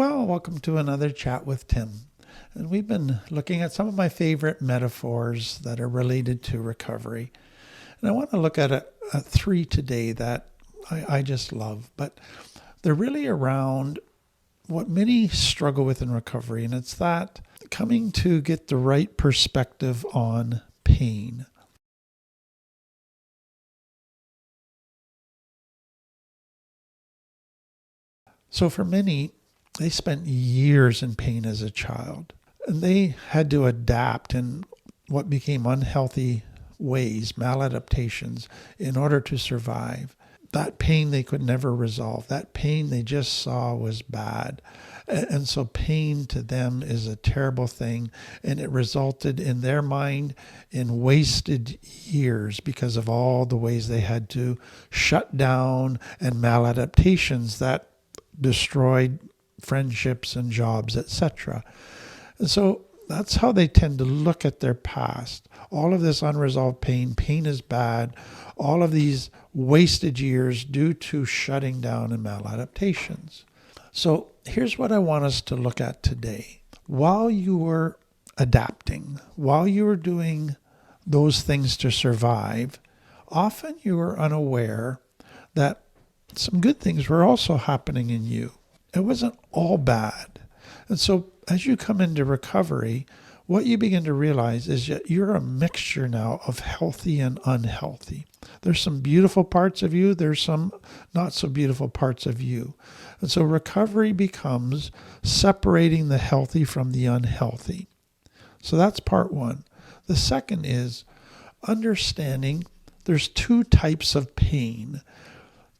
Well, welcome to another chat with Tim. And we've been looking at some of my favorite metaphors that are related to recovery. And I want to look at three today that I just love, but they're really around what many struggle with in recovery, and it's that coming to get the right perspective on pain. So for many, they spent years in pain as a child, and they had to adapt in what became unhealthy ways, maladaptations, in order to survive. That pain they could never resolve. That pain they just saw was bad. And so pain to them is a terrible thing. And it resulted in their mind in wasted years because of all the ways they had to shut down and maladaptations that destroyed friendships and jobs, etc. And so that's how they tend to look at their past. All of this unresolved pain, pain is bad, all of these wasted years due to shutting down and maladaptations. So here's what I want us to look at today. While you were adapting, while you were doing those things to survive, often you were unaware that some good things were also happening in you. It wasn't all bad. And so as you come into recovery, what you begin to realize is that you're a mixture now of healthy and unhealthy. There's some beautiful parts of you. There's some not so beautiful parts of you. And so recovery becomes separating the healthy from the unhealthy. So that's part one. The second is understanding there's two types of pain: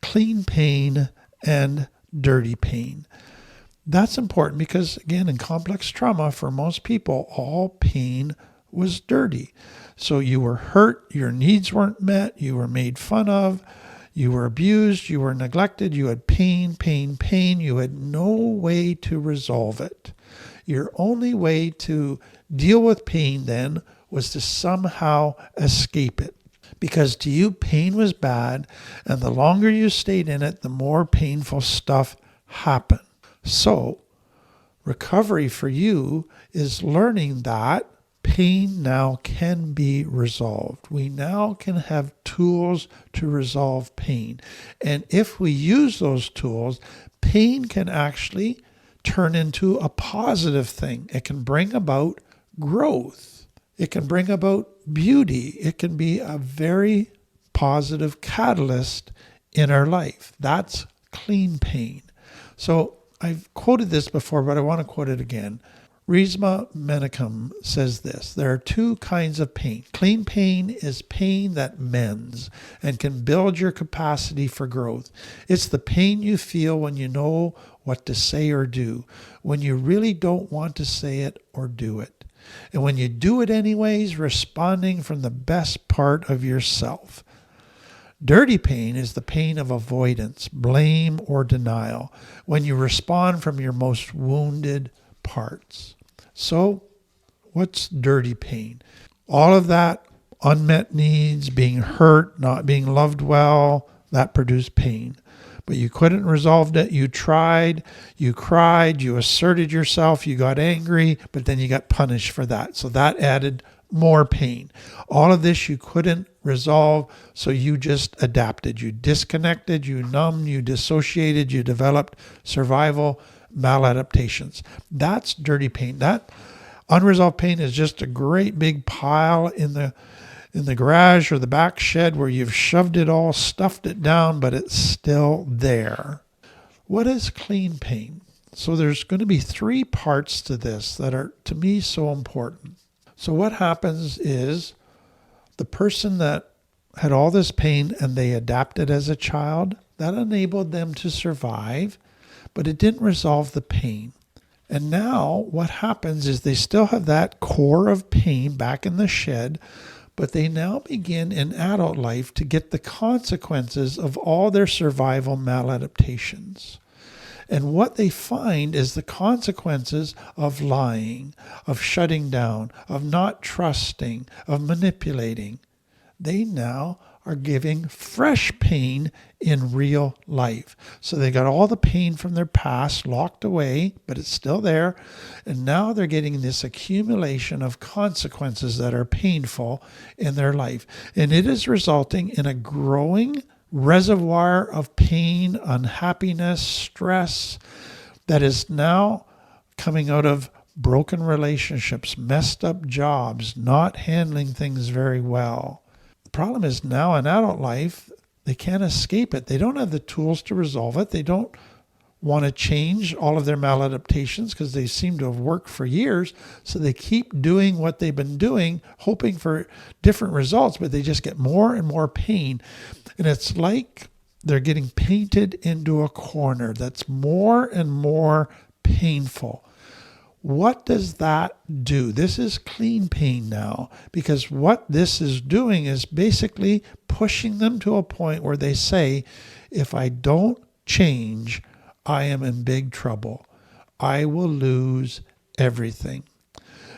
clean pain and dirty pain. That's important because, again, in complex trauma, for most people, all pain was dirty. So you were hurt, your needs weren't met, you were made fun of, you were abused, you were neglected, you had pain, pain, pain. You had no way to resolve it. Your only way to deal with pain then was to somehow escape it. Because to you, pain was bad, and the longer you stayed in it, the more painful stuff happened. So, recovery for you is learning that pain now can be resolved. We now can have tools to resolve pain. And if we use those tools, pain can actually turn into a positive thing. It can bring about growth. It can bring about beauty. It can be a very positive catalyst in our life. That's clean pain. So I've quoted this before, but I want to quote it again. Resma Menakem says this: there are two kinds of pain. Clean pain is pain that mends and can build your capacity for growth. It's the pain you feel when you know what to say or do, when you really don't want to say it or do it. And when you do it anyways, responding from the best part of yourself. Dirty pain is the pain of avoidance, blame, or denial, when you respond from your most wounded parts. So, what's dirty pain? All of that unmet needs, being hurt, not being loved well, that produced pain. But you couldn't resolve it. You tried, you cried, you asserted yourself, you got angry, but then you got punished for that. So that added more pain. All of this you couldn't resolve, so you just adapted. You disconnected, you numbed, you dissociated, you developed survival maladaptations. That's dirty pain. That unresolved pain is just a great big pile in the garage or the back shed where you've shoved it all, stuffed it down, but it's still there. What is clean pain? So there's going to be three parts to this that are, to me, so important. So what happens is the person that had all this pain and they adapted as a child, that enabled them to survive, but it didn't resolve the pain. And now what happens is they still have that core of pain back in the shed, but they now begin in adult life to get the consequences of all their survival maladaptations. And what they find is the consequences of lying, of shutting down, of not trusting, of manipulating. They now are giving fresh pain in real life. So they got all the pain from their past locked away, but it's still there. And now they're getting this accumulation of consequences that are painful in their life. And it is resulting in a growing reservoir of pain, unhappiness, stress that is now coming out of broken relationships, messed up jobs, not handling things very well. The problem is now in adult life, they can't escape it. They don't have the tools to resolve it. They don't want to change all of their maladaptations because they seem to have worked for years. So they keep doing what they've been doing, hoping for different results, but they just get more and more pain. And it's like they're getting painted into a corner that's more and more painful. What does that do? This is clean pain now, because what this is doing is basically pushing them to a point where they say, if I don't change, I am in big trouble. I will lose everything.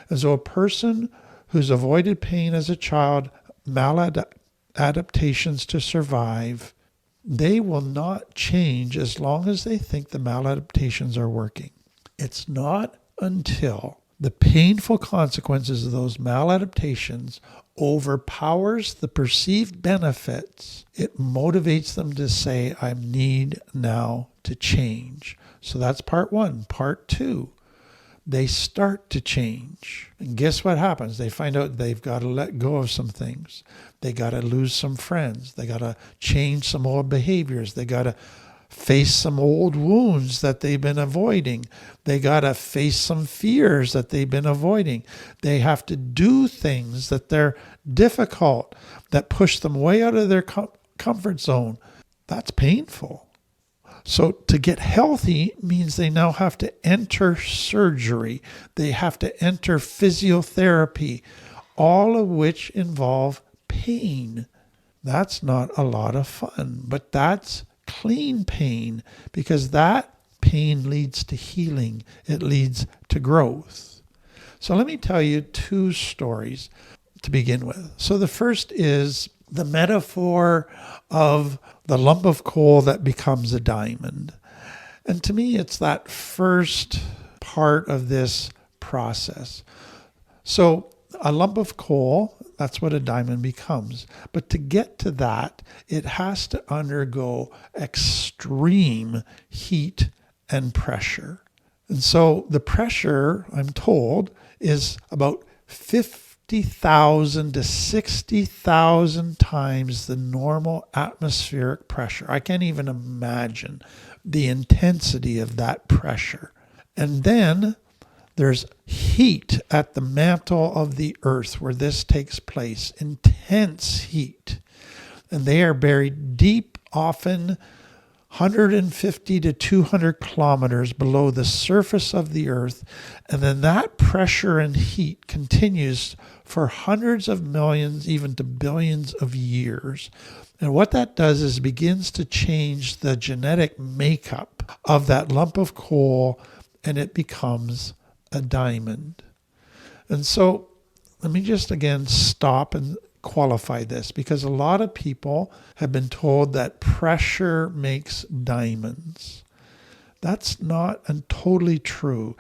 And so a person who's avoided pain as a child, maladaptations to survive, they will not change as long as they think the maladaptations are working. It's not until the painful consequences of those maladaptations overpowers the perceived benefits, it motivates them to say, I need now to change. So that's part one. Part two, they start to change. And guess what happens? They find out they've got to let go of some things. They got to lose some friends. They got to change some old behaviors. They got to face some old wounds that they've been avoiding. They got to face some fears that they've been avoiding. They have to do things that they're difficult, that push them way out of their comfort zone. That's painful. So to get healthy means they now have to enter surgery. They have to enter physiotherapy, all of which involve pain. That's not a lot of fun, but that's clean pain, because that pain leads to healing. It leads to growth. So let me tell you two stories to begin with. So the first is the metaphor of the lump of coal that becomes a diamond. And to me, it's that first part of this process. So a lump of coal, that's what a diamond becomes. But to get to that, it has to undergo extreme heat and pressure. And so the pressure, I'm told, is about 50,000 to 60,000 times the normal atmospheric pressure. I can't even imagine the intensity of that pressure. And then there's heat at the mantle of the earth where this takes place, intense heat. And they are buried deep, often 150 to 200 kilometers below the surface of the earth. And then that pressure and heat continues for hundreds of millions, even to billions of years. And what that does is begins to change the genetic makeup of that lump of coal, and it becomes a diamond. And so let me just again stop and qualify this, because a lot of people have been told that pressure makes diamonds. That's not totally true.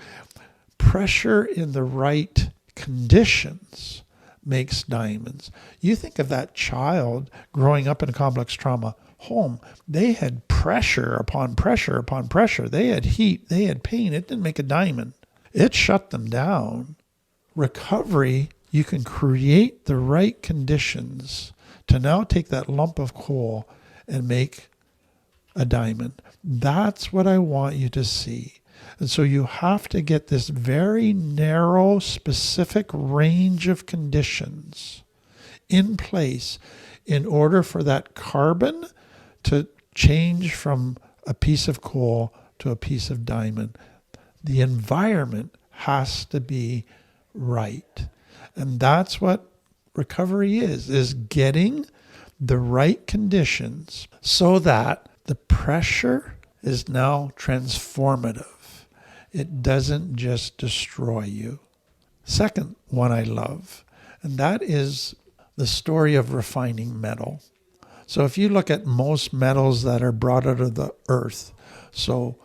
Pressure in the right conditions makes diamonds. You think of that child growing up in a complex trauma home. They had pressure upon pressure upon pressure. They had heat. They had pain. It didn't make a diamond. It shut them down. Recovery, you can create the right conditions to now take that lump of coal and make a diamond. That's what I want you to see. And so you have to get this very narrow, specific range of conditions in place in order for that carbon to change from a piece of coal to a piece of diamond. The environment has to be right. And that's what recovery is getting the right conditions so that the pressure is now transformative. It doesn't just destroy you. Second one I love, and that is the story of refining metal. So if you look at most metals that are brought out of the earth, so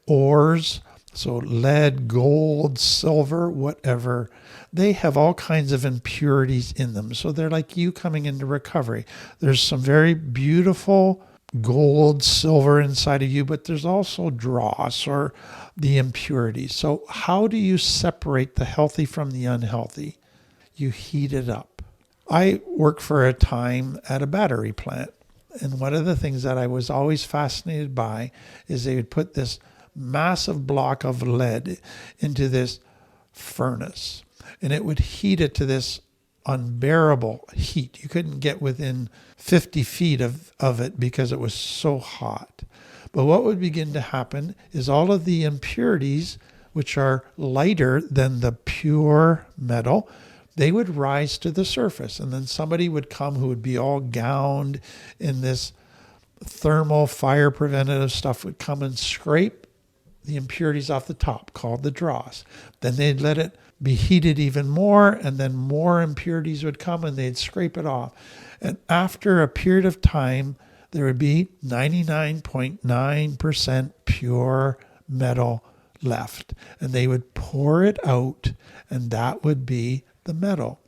ores, so lead, gold, silver, whatever, they have all kinds of impurities in them. So they're like you coming into recovery. There's some very beautiful gold, silver inside of you, but there's also dross or the impurities. So how do you separate the healthy from the unhealthy? You heat it up. I worked for a time at a battery plant. And one of the things that I was always fascinated by is they would put this massive block of lead into this furnace, and it would heat it to this unbearable heat. You couldn't get within 50 feet of it because it was so hot. But what would begin to happen is all of the impurities, which are lighter than the pure metal, they would rise to the surface. And then somebody would come who would be all gowned in this thermal fire preventative stuff, would come and scrape the impurities off the top, called the dross. Then they'd let it be heated even more, and then more impurities would come and they'd scrape it off. And after a period of time, there would be 99.9% pure metal left. And they would pour it out, and that would be the metal.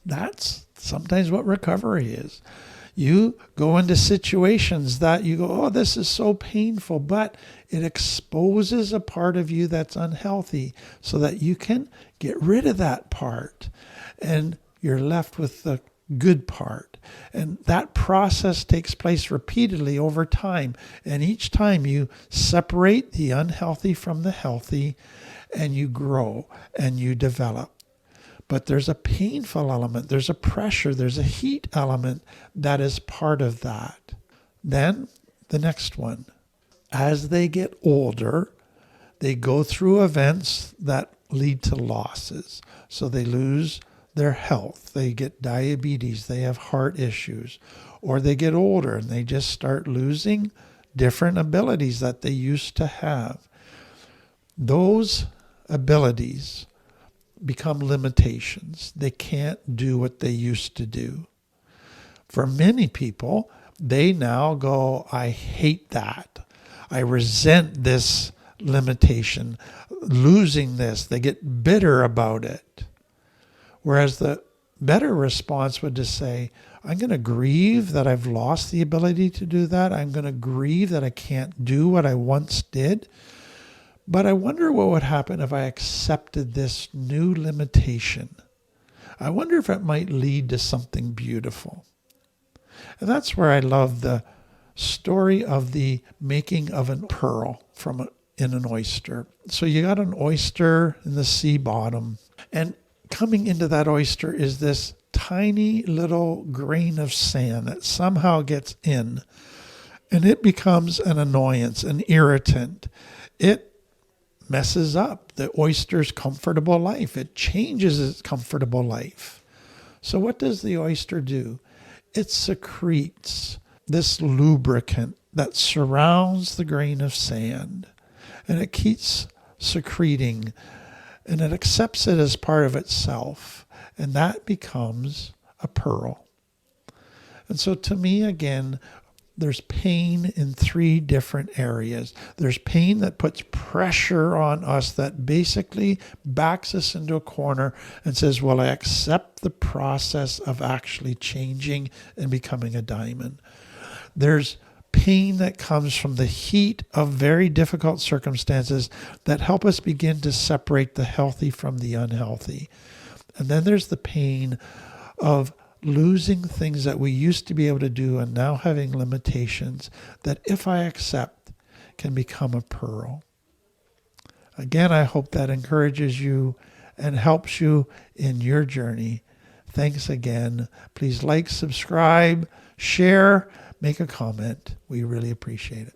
That's sometimes what recovery is. You go into situations that you go, oh, this is so painful, but it exposes a part of you that's unhealthy so that you can get rid of that part and you're left with the good part. And that process takes place repeatedly over time. And each time you separate the unhealthy from the healthy and you grow and you develop. But there's a painful element, there's a pressure, there's a heat element that is part of that. Then the next one, as they get older, they go through events that lead to losses. So they lose their health, they get diabetes, they have heart issues, or they get older and they just start losing different abilities that they used to have. Those abilities become limitations. They can't do what they used to do. For many people, they now go, I hate that. I resent this limitation. Losing this, they get bitter about it. Whereas the better response would just say, I'm going to grieve that I've lost the ability to do that. I'm going to grieve that I can't do what I once did. But I wonder what would happen if I accepted this new limitation. I wonder if it might lead to something beautiful. And that's where I love the story of the making of a pearl in an oyster. So you got an oyster in the sea bottom, and coming into that oyster is this tiny little grain of sand that somehow gets in, and it becomes an annoyance, an irritant. It messes up the oyster's comfortable life. It changes its comfortable life. So what does the oyster do? It secretes this lubricant that surrounds the grain of sand, and it keeps secreting, and it accepts it as part of itself, and that becomes a pearl. And so to me, again, there's pain in three different areas. There's pain that puts pressure on us, that basically backs us into a corner and says, well, I accept the process of actually changing and becoming a diamond. There's pain that comes from the heat of very difficult circumstances that help us begin to separate the healthy from the unhealthy. And then there's the pain of losing things that we used to be able to do and now having limitations that, if I accept, can become a pearl. Again, I hope that encourages you and helps you in your journey. Thanks again. Please like, subscribe, share, make a comment. We really appreciate it.